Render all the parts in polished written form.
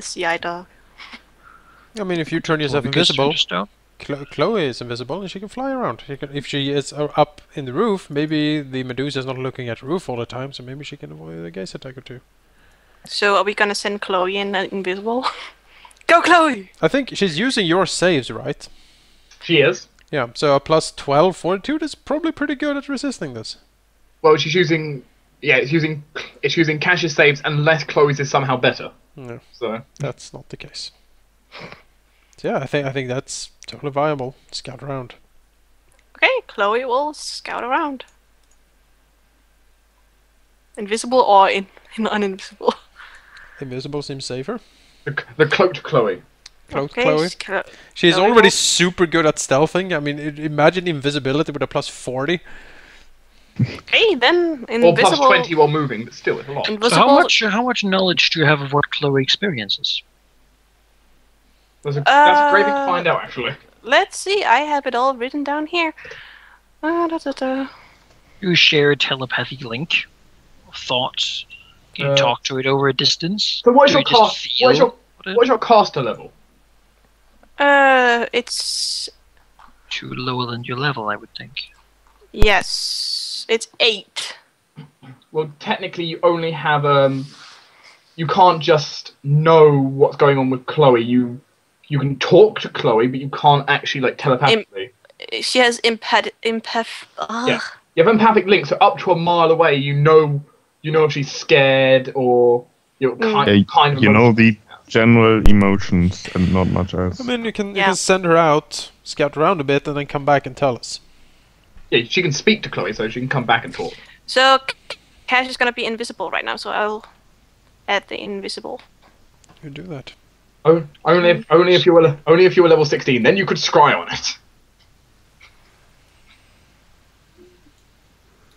see eye dog. I mean, if you turn yourself Well, because invisible, you're just Chloe is invisible and she can fly around. If she is up in the roof, maybe the Medusa is not looking at the roof all the time, so maybe she can avoid a gaze attack or two. So are we gonna send Chloe in invisible? Go, Chloe! I think she's using your saves, right? She is. Yeah, so a plus 12 fortitude is probably pretty good at resisting this. Well, she's using. Yeah, it's using Cash's saves unless Chloe's is somehow better. No, So that's not the case. So yeah, I think that's totally viable. Scout around. Okay, Chloe will scout around. Invisible or in uninvisible? Invisible seems safer. the cloaked Chloe. Cloaked Okay, Chloe. She's Chloe already will- super good at stealthing. I mean, imagine invisibility with a plus 40. Okay, then Or plus invisible. 20 while moving, but still, it's a lot. So Invisible. how much knowledge do you have of what Chloe experiences? That's a great thing to find out, actually. Let's see. I have it all written down here. You share a telepathy link of thoughts. Can you talk to it over a distance? So what is Do your you just cast? feel What is your caster level? It's too lower than your level, I would think. yes, it's 8. Well, technically, you only have you can't just know what's going on with Chloe. You can talk to Chloe, but you can't actually like telepathically. She has empath. Yeah, you have empathic links. So up to a mile away, you know if she's scared or kind of. You know the general emotions and not much else. I mean, you can Yeah. send her out, scout around a bit, and then come back and tell us. Yeah, she can speak to Chloe, so she can come back and talk. So Cash is gonna be invisible right now, so I'll add the invisible. You do that. Only if you were level 16, then you could scry on it.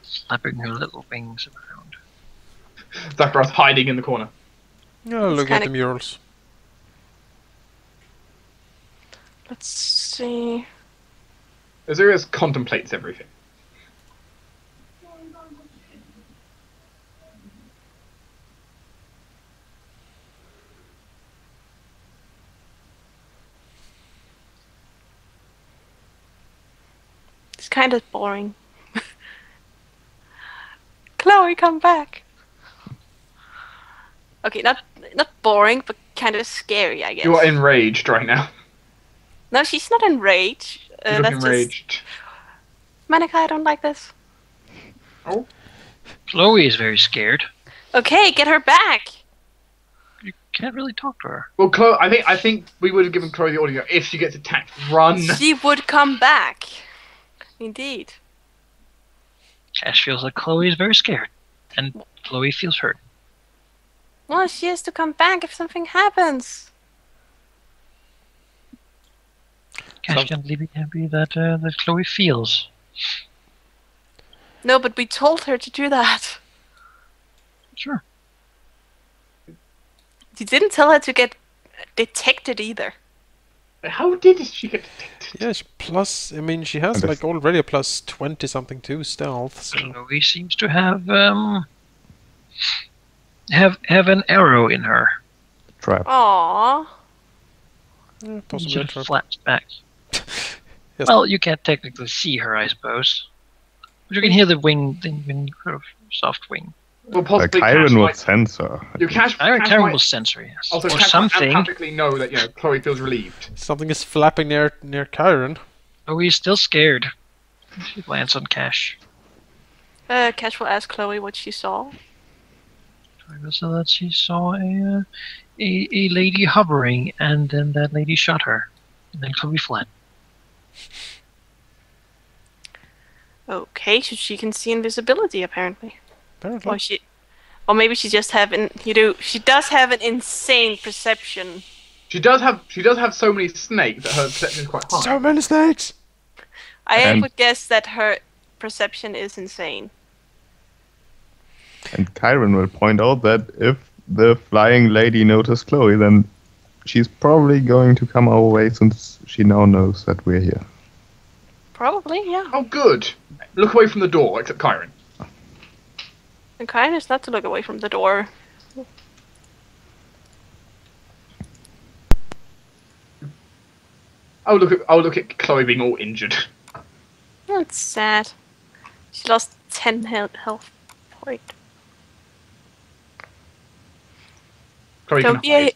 Slapping her little wings around. Zacharias hiding in the corner. Yeah, look at kinda- the murals. Let's see. Azurius contemplates everything. It's kind of boring. Chloe, come back. Okay, not boring, but kind of scary, I guess. You are enraged right now. No, she's not enraged. You look That's enraged. Manika, I don't like this. Oh. Chloe is very scared. Okay, get her back. You can't really talk to her. Well, Chloe, I think we would have given Chloe the order. If she gets attacked, run. She would come back. Indeed. Cash feels like Chloe is very scared, and Chloe feels hurt. Well, she has to come back if something happens. Cash can't believe it can be that that Chloe feels. No, but we told her to do that. Sure. You didn't tell her to get detected either. How did she get detected? Yeah, plus, I mean, she has like already a plus 20 something to stealth, so... Chloe seems to have an arrow in her. Trap. Aww. Yeah, It possibly a just trap. flaps back. Yes. Well, you can't technically see her, I suppose. But you can hear the wing, sort of soft wing. Well, The possibly Chiron Cash will might, sense her. your Cash, Iron Cash Karen might, will censor, yes. also Or Cash might something. empathically know that Chloe feels relieved. Something is flapping near Chiron. Chloe's still scared. She lands on Cash. Cash will ask Chloe what she saw. So that she saw a lady hovering, and then that lady shot her. And then Chloe fled. Okay, so she can see invisibility apparently. Apparently. Or maybe she just have she does have an insane perception. She does have so many snakes that her perception is quite high. So many snakes! I would guess that her perception is insane. And Chiron will point out that if the flying lady noticed Chloe, then she's probably going to come our way since she now knows that we're here. Probably, yeah. Oh, good. Look away from the door, except Chiron. And kind is not to look away from the door. look at Chloe being all injured. That's sad. She lost 10 health point. Chloe can hide.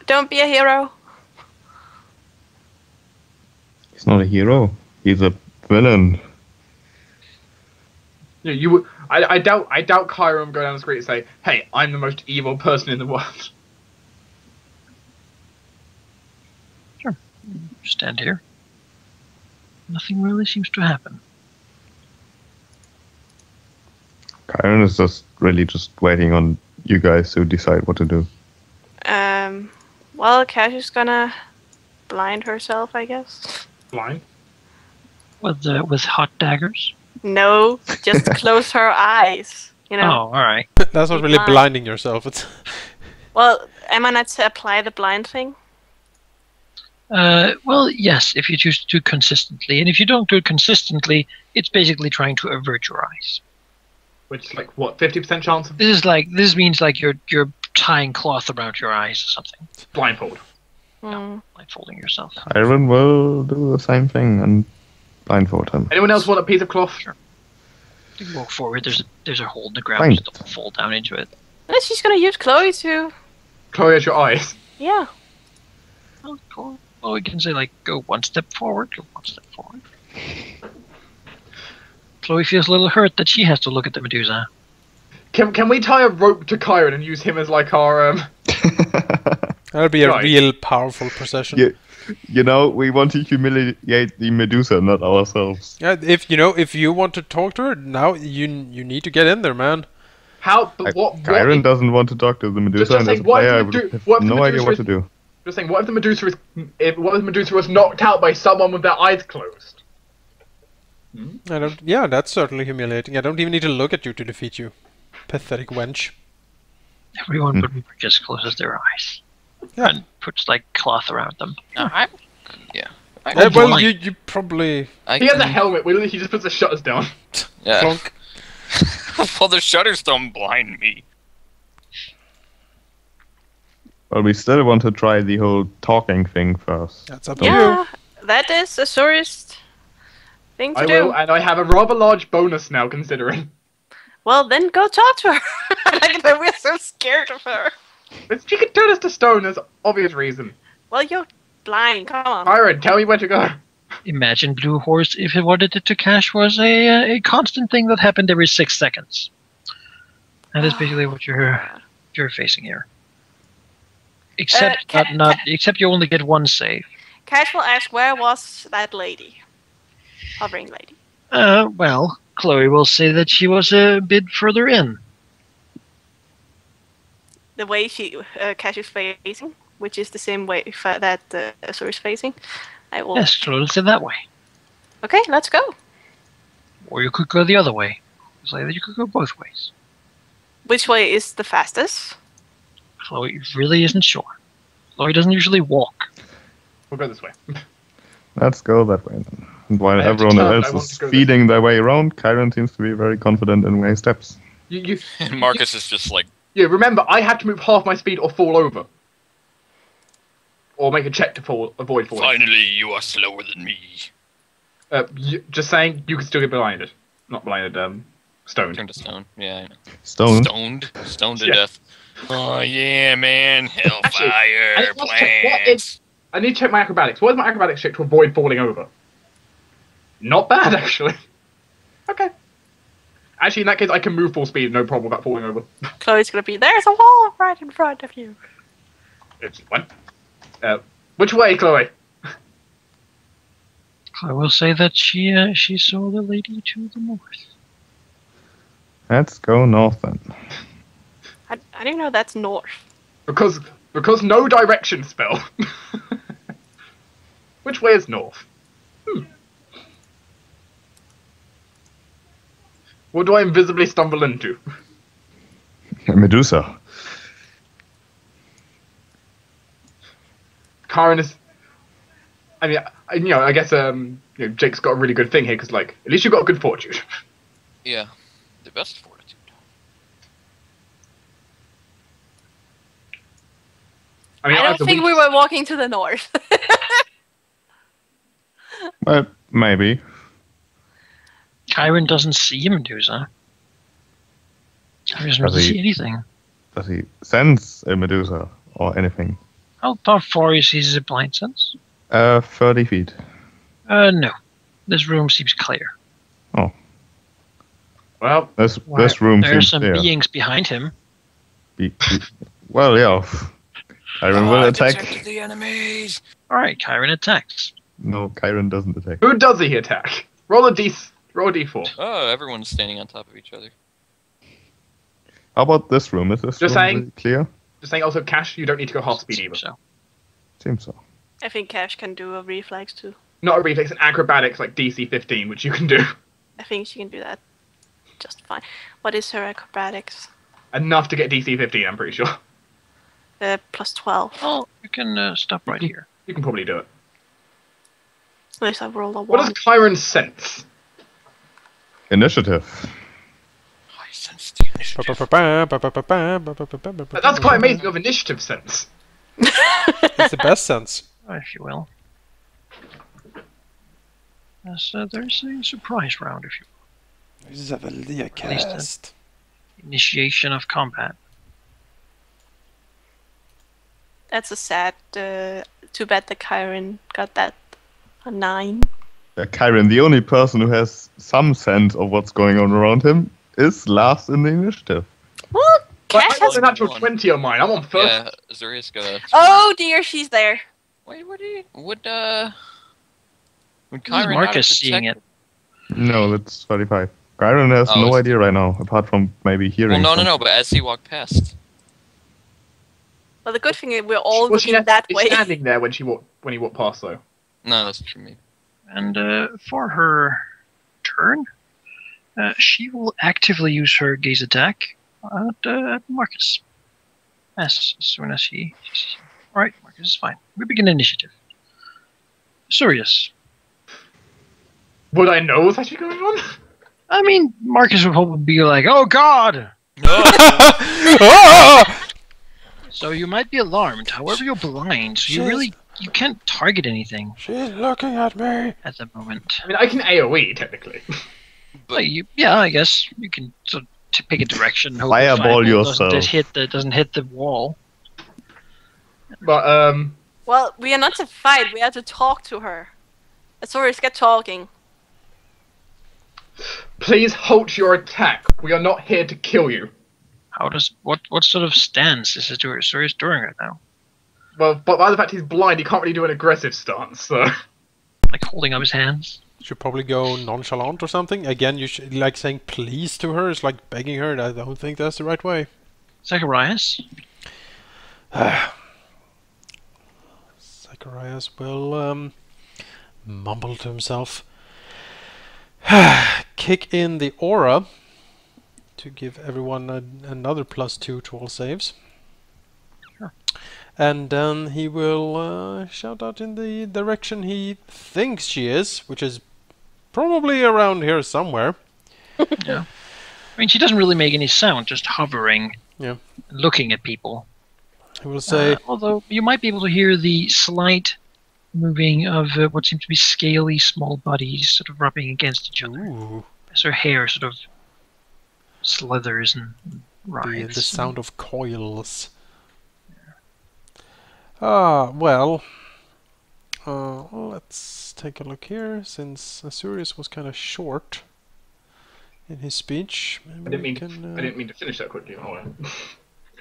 Don't be a hero. He's not a hero. He's a villain. I doubt Kyra will go down the street and say, "Hey, I'm the most evil person in the world." Stand here. Nothing really seems to happen. Kyron is just waiting on you guys to decide what to do. Well, Cash is gonna blind herself, I guess. Blind. With hot daggers? No, just close her eyes. You Oh, know. all right. That's not Be really blind. blinding yourself. It's Well, am I not to apply the blind thing? Well, yes, if you choose to do consistently, and if you don't do it consistently, it's basically trying to avert your eyes. Which is like what, 50% chance of This means like you're tying cloth around your eyes or something, blindfold. blindfolding yourself. Kyron will do the same thing and blindfold him. Anyone else want a piece of cloth? Sure. You can walk forward. There's a hole in the ground. Fine. Just don't fall down into it. Unless she's gonna use Chloe to. Chloe has your eyes. Yeah. Oh, cool. Well, we can say like go one step forward, go one step forward. Chloe feels a little hurt that she has to look at the Medusa. Can we tie a rope to Kyron and use him as like our that'll be a Right. real powerful procession. Yeah. You know, we want to humiliate the Medusa, not ourselves. Yeah, if you want to talk to her now, you need to get in there, man. how? But what? Kyron doesn't want to talk to the Medusa, just and as saying, a what if player, I the Medu- would have what if the no idea Medusa what is- to do. Just saying, what if the Medusa was knocked out by someone with their eyes closed? Yeah, that's certainly humiliating. I don't even need to look at you to defeat you. Pathetic wench. Everyone but me just closes their eyes Yeah. and puts like cloth around them. I Well, blind. you probably He has a helmet. He just puts the shutters down. Yeah. plonk. Well, the shutters don't blind me. Well, we still want to try the whole talking thing first. That's up to you. Yeah. That is the surest thing to I do. will, and I have a rather large bonus now, considering. Well, then go talk to her. Like, we're so scared of her. But she can turn us to stone. There's obvious reason. Well, you're blind. Come on. Kyron, tell me where to go. Imagine Blue Horse if what it did to Cash was a constant thing that happened every 6 seconds. That is basically what you're facing here. Except except you only get one save. Cash will ask, where was that lady? Hovering lady. Well, Chloe will say that she was a bit further in. The way Cash is facing, which is the same way that Azur is facing. I will. Yes, Chloe will say that way. Okay, let's go. Or you could go the other way. Say that you could go both ways. Which way is the fastest? Chloe really isn't sure. Chloe doesn't usually walk. We'll go this way. Let's go that way then. And while I have to everyone turn, I else want is to go this feeding their way around, Kyron seems to be very confident in where he steps. You And Marcus is just like, Yeah, remember, I have to move half my speed or fall over. Or make a check to avoid falling. finally, you are slower than me. Just saying, you can still get blinded. Not blinded, stoned. Turned to stone. Yeah, I know. Stone. Stoned to Yeah. death. Oh yeah, man. Hellfire, let's check, what plants. I need to check my acrobatics. What is my acrobatics check to avoid falling over? Not bad, actually. Okay. Actually, in that case, I can move full speed, no problem without falling over. Chloe's gonna be, there's a wall right in front of you. It's one. Which way, Chloe? I will say that she saw the lady to the north. Let's go north then. I don't know that's north. Because no direction spell. Which way is north? What do I invisibly stumble into? Medusa. Karen is. I mean, I guess Jake's got a really good thing here because, like, at least you've got a good fortune. Yeah, the best fortitude. I mean, I have don't the think we weakest- were walking to the north. Well, maybe. Kyron doesn't see Medusa. Kyron doesn't Does really he? see anything. Does he sense a Medusa or anything? How far is his blind sense? 30 feet. No. This room seems clear. Well, This room There are seems some clear. beings behind him. Well, yeah. Kyron will attack. Detect the enemies. Alright, Kyron attacks. No, Kyron doesn't attack. who does he attack? Roll a d4. Oh, everyone's standing on top of each other. How about this room? Is this Just room saying. really clear? Just saying also, Cash, you don't need to go half speed either. So, Seems so. I think Cash can do a reflex too. Not a reflex, an acrobatics like DC 15, which you can do. I think she can do that just fine. What is her acrobatics? Enough to get DC 15, I'm pretty sure. Plus 12. well, you can stop right here. You can probably do it. At least I rolled a What 1. does Kyron sense? Initiative. I sense the initiative. That's quite amazing of initiative sense. It's the best sense. If you will. Yes, there's a surprise round, if you Zavelia least cast. initiation of combat. That's a sad. Too bad the Kyron got that a 9. Kyron, the only person who has some sense of what's going on around him, is last in the initiative. What? But Cash I got has. a natural 20 on mine. I'm on first. Yeah, Azuria's got a. Oh dear, she's there. Wait, would Would This is Kyron not Marcus have seeing it. detected- No, that's 35. Kyron has Oh, no it's- idea right now, apart from maybe hearing. Well, no, but as he walked past. Well, the good thing is we're all Was she looking that is way. standing there when he walked past though? No, that's true. Me. And for her turn, she will actively use her gaze attack at Marcus. As soon as he sees him. Alright, Marcus is fine. We begin initiative. Sirius. Would I know what's actually going on? I mean, Marcus would probably be like, "Oh God!" No. So you might be alarmed. However, you're blind, so you can't target anything She's looking at me. at the moment. I mean, I can AOE technically. But yeah, I guess you can sort of pick a direction. Hope the Fireball fireball yourself. doesn't hit the wall. But Well, we are not to fight. We are to talk to her. Sorry, get talking. please halt your attack. We are not here to kill you. What sort of stance is Sirius doing right now? Well, but by the fact he's blind, he can't really do an aggressive stance. So Like holding up his hands? Should probably go nonchalant or something. Again, you should like saying please to her. It's like begging her. I don't think that's the right way. Zacharias? Zacharias will mumble to himself. Kick in the aura to give everyone another +2 to all saves. Sure. And then he will shout out in the direction he thinks she is, which is probably around here somewhere. Yeah. I mean, she doesn't really make any sound, just hovering, Yeah. looking at people. He will say, Although you might be able to hear the slight moving of what seem to be scaly small bodies sort of rubbing against each other. ooh, As her hair sort of slithers and the writhes. sound of coils. Ah, well, let's take a look here. Since Azurius was kind of short in his speech, maybe I didn't we mean can. I didn't mean to finish that quickly. Oh, well.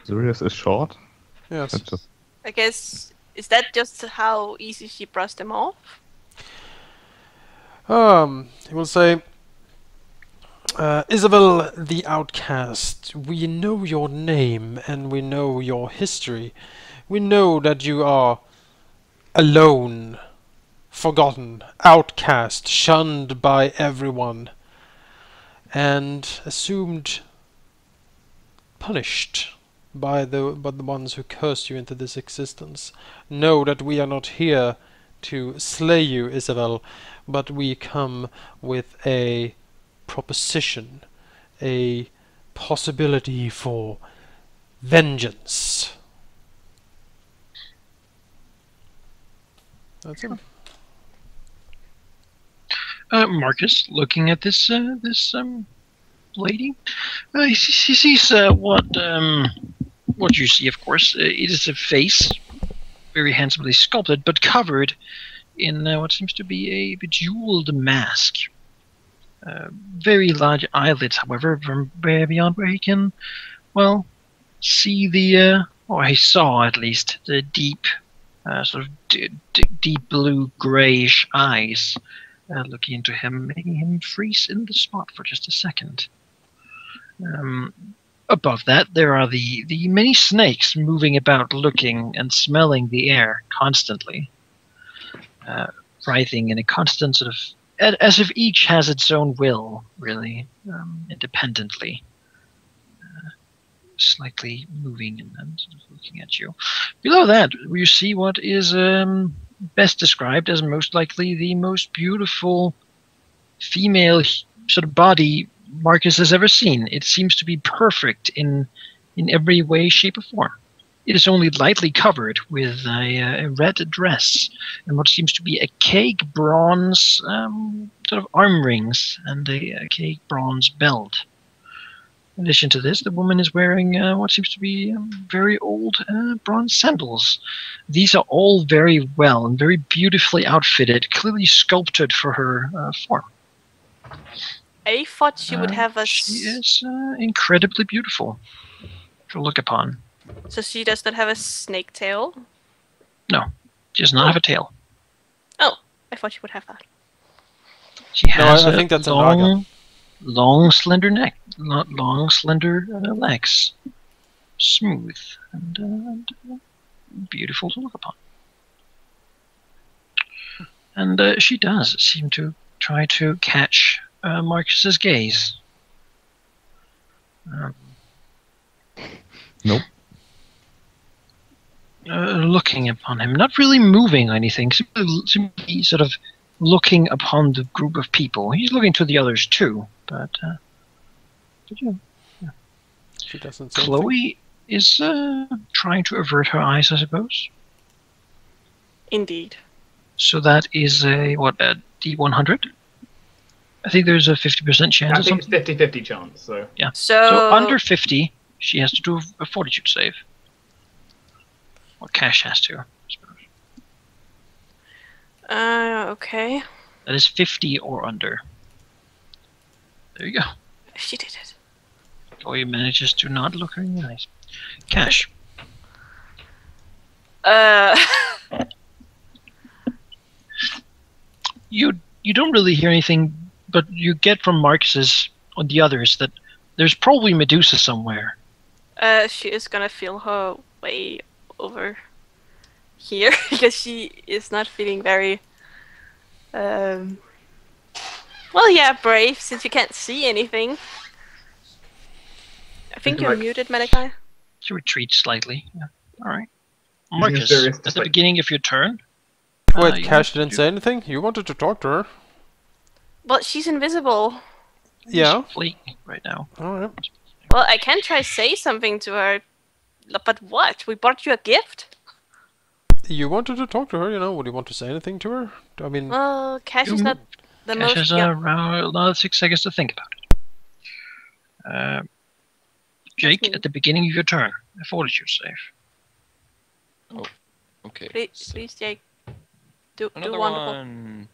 Sirius is short. Yes. That's just I guess, is that just how easy she brushed them off? He will say, Isabel the Outcast, we know your name and we know your history. We know that you are alone, forgotten, outcast, shunned by everyone, and assumed punished by the ones who cursed you into this existence. Know that we are not here to slay you, Isabel, but we come with a proposition, a possibility for vengeance. That's him. Marcus, looking at this lady, he sees what you see. Of course, it is a face, very handsomely sculpted, but covered in what seems to be a bejeweled mask. Very large eyelids, however, from beyond where he can, well, see the, or he saw at least, the deep, sort of deep blue grayish eyes looking into him, making him freeze in the spot for just a second. Above that, there are the many snakes moving about, looking and smelling the air constantly, writhing in a constant sort of, as if each has its own will, really, independently, slightly moving and sort of looking at you. Below that, you see what is best described as most likely the most beautiful female sort of body Marcus has ever seen. It seems to be perfect in every way, shape, or form. It is only lightly covered with a red dress and what seems to be a cake bronze sort of arm rings and a cake bronze belt. In addition to this, the woman is wearing what seems to be very old bronze sandals. These are all very well and very beautifully outfitted, clearly sculpted for her form. I thought she would have a. She is incredibly beautiful to look upon. So she does not have a snake tail? No, she does not have a tail. Oh, I thought she would have that. She has I think that's a long, slender neck, long, slender legs, smooth and beautiful to look upon. And she does seem to try to catch Marcus's gaze. Nope. Looking upon him, not really moving or anything, simply sort of looking upon the group of people. He's looking to the others too, but yeah. She doesn't say Chloe is trying to avert her eyes, I suppose. Indeed. So that is a D100? I think there's a 50% chance I or think something. it's 50-50 chance. So Yeah. So So under 50, she has to do a fortitude save. Or Cash has to, I suppose. Okay. That is 50 or under. There you go. She did it. Chloe manages to not look her in the eyes. Cash. You don't really hear anything, but you get from Marcus's or the others that there's probably Medusa somewhere. She is gonna feel her way over here because she is not feeling very well, yeah, brave since you can't see anything. I think you're muted, Malachi. She retreats slightly. Yeah. Alright. Using Marcus, mysterious at the display. beginning of your turn. Wait, you Cash have didn't to- say anything? You wanted to talk to her. Well, she's invisible. Yeah. She's fleeing right now. Alright. Well, I can try say something to her, but what? We bought you a gift? You wanted to talk to her, you know. Would you want to say anything to her? I mean, Well, Cash is You not the Cash has most. Yeah. around another 6 seconds to think about it. Jake, me. at the beginning of your turn, a fortitude save. Okay. Please, please, Jake. Do Another wonderful. one.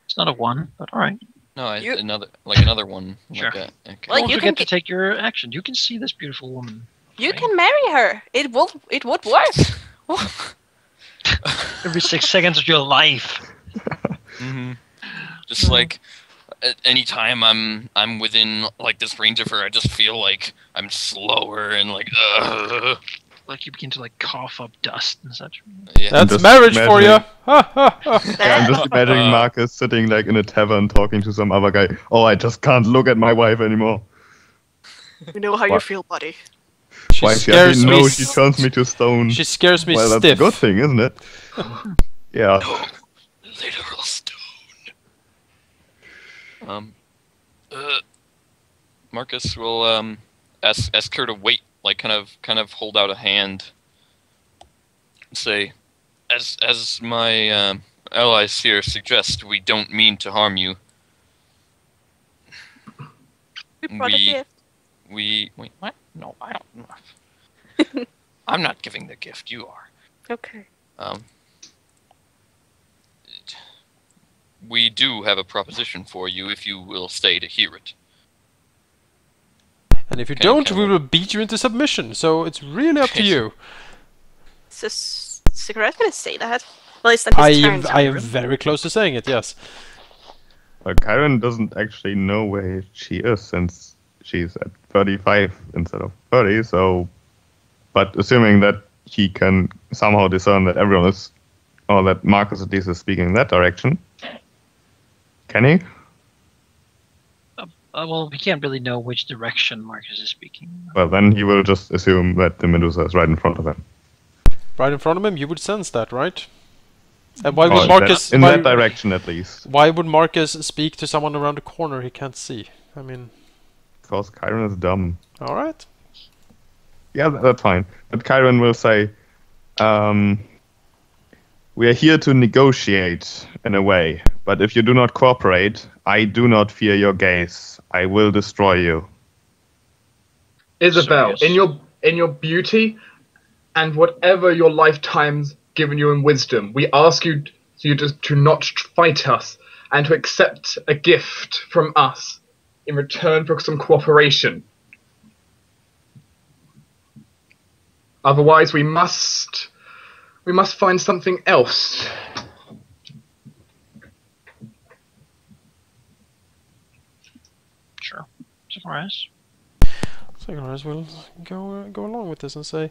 It's not a 1, but alright. No, You- another one. Sure. Like that. Okay. Well, Don't you forget can to take your action. You can see this beautiful woman. You can marry her. It would work. Every 6 seconds of your life. hmm Just like anytime I'm within like this range of her, I just feel like I'm slower and like Like you begin to like cough up dust and such. yeah. that's just marriage for you! Yeah, I'm just imagining Marcus sitting like in a tavern talking to some other guy. Oh, I just can't look at my wife anymore. We know how you What? feel, buddy. She Wife, yeah, scares me. she turns me to stone. She scares me Well, that's stiff. a good thing, isn't it? Yeah. Literal stone. Marcus will ask her to wait, like kind of hold out a hand, and say, as my allies here suggest we don't mean to harm you. We brought a gift. Wait, what? No, I don't. I'm not giving the gift. You are. Okay. We do have a proposition for you if you will stay to hear it. And if you Okay, don't, okay, we well- will beat you into submission. So it's really up to you. So Cigarette's gonna say that. Well, it's not his turn. I am very close to saying it. Yes. Kyron doesn't actually know where she is since she's at 35 instead of 30. So, but assuming that he can somehow discern that everyone is, or that Marcus at least is speaking in that direction, can he? Well, we can't really know which direction Marcus is speaking. Well, then he will just assume that the Medusa is right in front of him. Right in front of him, you would sense that, right? And why Or would Marcus? in why, that direction at least. why would Marcus speak to someone around the corner he can't see? I mean, Because Kyron is dumb. all right. Yeah, that's fine. But Kyron will say, we are here to negotiate in a way, but if you do not cooperate, I do not fear your gaze. I will destroy you. Isabel, Serious. in your beauty and whatever your lifetime's given you in wisdom, we ask you to not fight us and to accept a gift from us in return for some cooperation. Otherwise, we must find something else. Sure. Surprise. Sigurars will go along with this and say,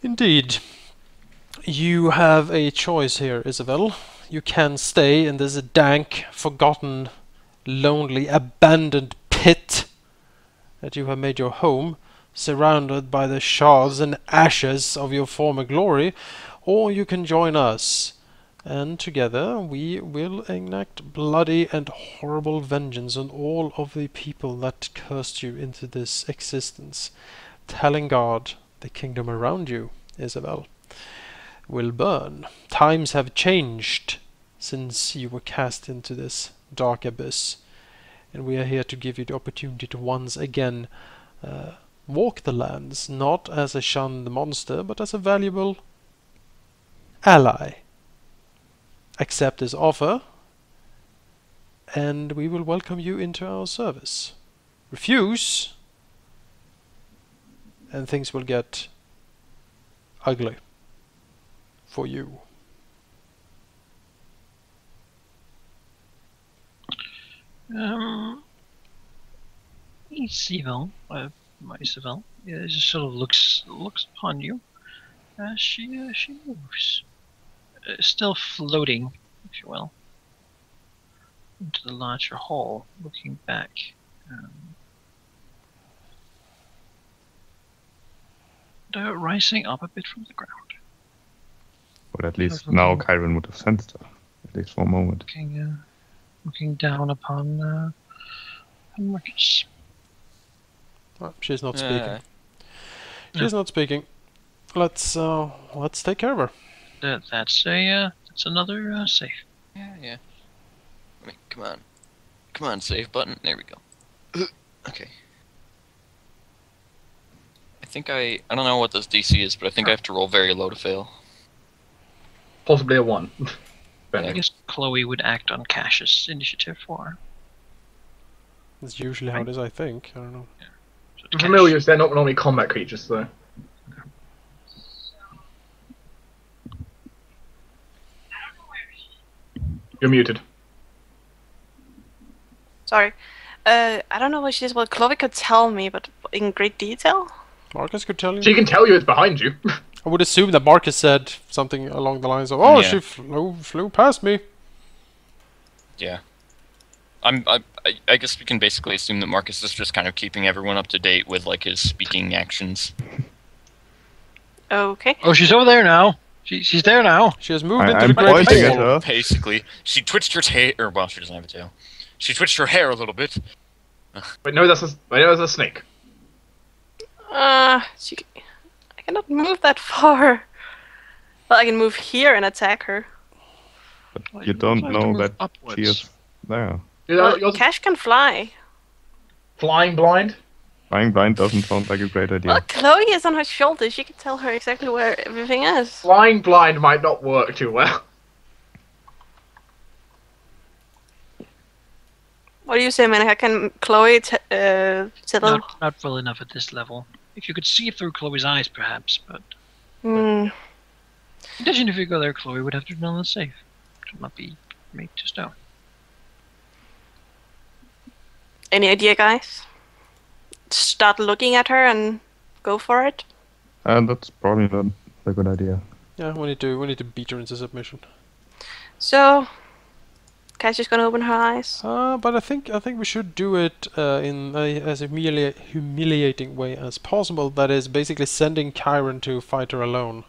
indeed, you have a choice here, Isabel. You can stay in this dank, forgotten, lonely, abandoned pit that you have made your home, surrounded by the shards and ashes of your former glory, or you can join us, and together we will enact bloody and horrible vengeance on all of the people that cursed you into this existence. Telling God, the kingdom around you, Isabel, will burn. Times have changed since you were cast into this dark abyss, and we are here to give you the opportunity to once again walk the lands, not as a shunned monster, but as a valuable ally. Accept this offer, and we will welcome you into our service. Refuse, and things will get ugly for you. Isabel, Isabel, just sort of looks upon you as she moves, still floating, if you will, into the larger hall, looking back. Rising up a bit from the ground, Or at least now Kyron would have sensed her, at least for a moment. looking down upon Marcus. Oh, she's not speaking. She's not speaking. Let's take care of her. That's another safe. Yeah. I mean, come on, save button. There we go. Okay. I think I don't know what this DC is, but I think I have to roll very low to fail. Possibly a 1. I guess Chloe would act on Cash's initiative for her. That's usually how it is, I think. I don't know. So it's Cash. Familiars, they're not normally combat creatures, so. You're muted. Sorry. I don't know what she is. Well, Chloe could tell me, but in great detail. Marcus could tell you. She can tell you it's behind you. I would assume that Marcus said something along the lines of, "Oh, Yeah. she flew past me." Yeah. I guess we can basically assume that Marcus is just kind of keeping everyone up to date with like his speaking actions. Okay. Oh, she's over there now. She's there now. She has moved into I'm the great pointing at hall. her. Basically, she twitched her tail, or well, she doesn't have a tail. She twitched her hair a little bit. Wait, no, that's a snake. I cannot move that far. Well, I can move here and attack her. Well, You can don't also have to know move that upwards. she is there. Well, You're Cash can fly. flying blind. Flying blind doesn't sound like a great idea. Well, Chloe is on her shoulder. She can tell her exactly where everything is. Flying blind might not work too well. What do you say, man? How can Chloe tell? Not well enough at this level. If you could see through Chloe's eyes, perhaps, but Hmm. in addition, if you go there, Chloe would have to know that's safe. It would not be made to stone. Any idea, guys? Start looking at her and go for it. And that's probably not a good idea. Yeah, we need to beat her into submission. So, Cash is gonna open her eyes. But I think we should do it in as humiliating way as possible. That is basically sending Chiron to fight her alone.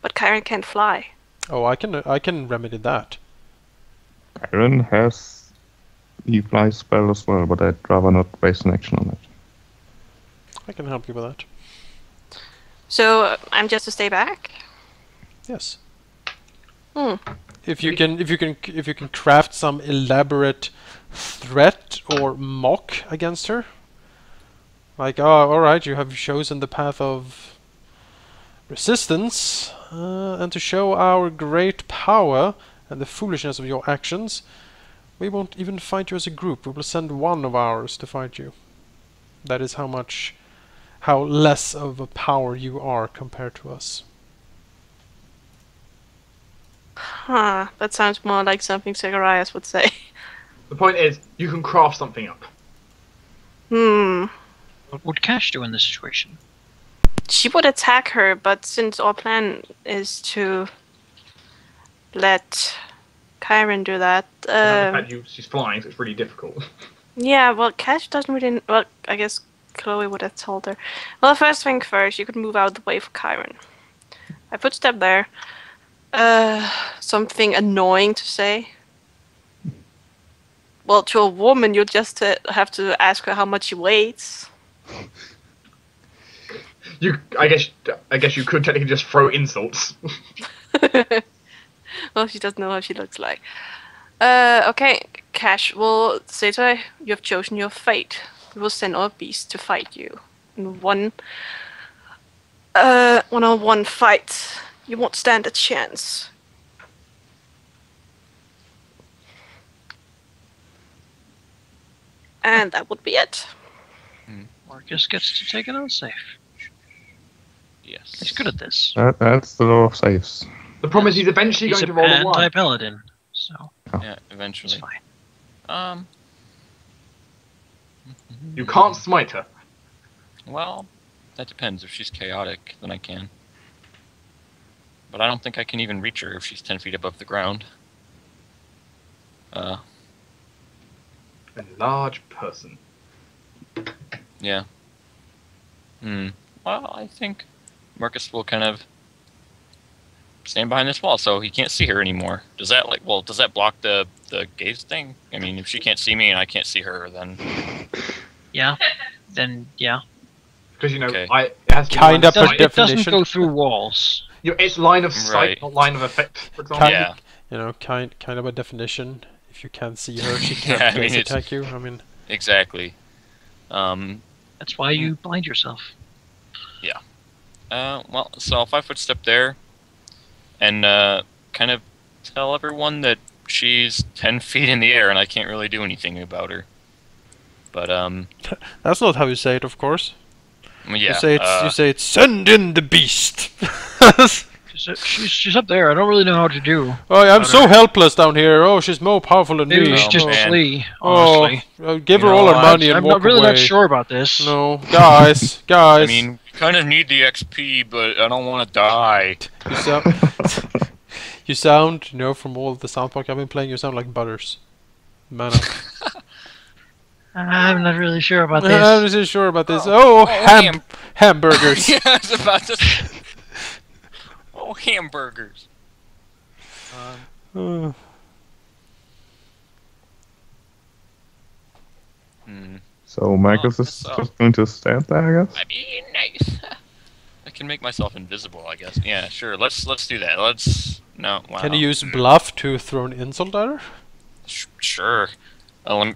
But Chiron can't fly. Oh, I can remedy that. Chiron has the fly spell as well, but I'd rather not waste an action on it. I can help you with that. So I'm just to stay back. Yes. Hmm. If you can craft some elaborate threat or mock against her, like, oh, all right, you have chosen the path of resistance, and to show our great power and the foolishness of your actions, we won't even fight you as a group. We will send one of ours to fight you. That is how less of a power you are compared to us. Huh. That sounds more like something Zacharias would say. The point is, you can craft something up. Hmm. What would Cash do in this situation? She would attack her, but since our plan is to let Chiron do that, She's flying, so it's really difficult. yeah, well, Cash doesn't really. Well, I guess Chloe would have told her. Well, first thing first, you could move out the way for Chiron. I footstep there. Something annoying to say. Well, to a woman, you just have to ask her how much she weighs. I guess you could technically just throw insults. Well, she doesn't know how she looks like. Okay, Cash will say to her, you have chosen your fate. We will send our beast to fight you. In one-on-one fight, you won't stand a chance. And that would be it. Marcus gets to take it on safe. Yes. He's good at this. That's the law of saves. The problem is he's eventually He's going to roll a one. anti-paladin, so Yeah, eventually. it's fine. You can't smite her. Well, that depends. If she's chaotic, then I can. But I don't think I can even reach her if she's 10 feet above the ground. A large person. Yeah. Well, I think Marcus will kind of stand behind this wall so he can't see her anymore. Does that block the gaze thing? I mean, if she can't see me and I can't see her, then Yeah. Then yeah. Because Okay. it has to be Kinda line of per sight. It doesn't definition. go through walls. It's line of sight, Right. not line of effect, for example. Yeah. You know, kind of a definition. If you can't see her, she can't Yeah, I mean, gaze it's- attack you. I mean, exactly. That's why you blind yourself. Well, so if I footstep there and kind of tell everyone that she's 10 feet in the air and I can't really do anything about her. But that's not how you say it, of course. yeah. You say it's send in the beast. She's up there. I don't really know how to do. Oh, I'm so helpless down here. Oh, she's more powerful than Maybe me. we should just man. flee. Oh, Honestly, give her all her money and I'm walk not really away. not sure about this. No, guys. I mean, we kind of need the XP, but I don't want to die. You sound, from all the South Park I've been playing, you sound like Butters. Man up. I'm not really sure about I'm this. not really sure about this. Oh, hamburgers. Yeah, I was about to say. Oh, hamburgers. So Marcus is so- just going to stand there, I guess? I mean, nice. can make myself invisible, I guess. Yeah, sure. Let's do that. Let's no. Wow. Can you use bluff to throw an insult at her? Sure. Let me-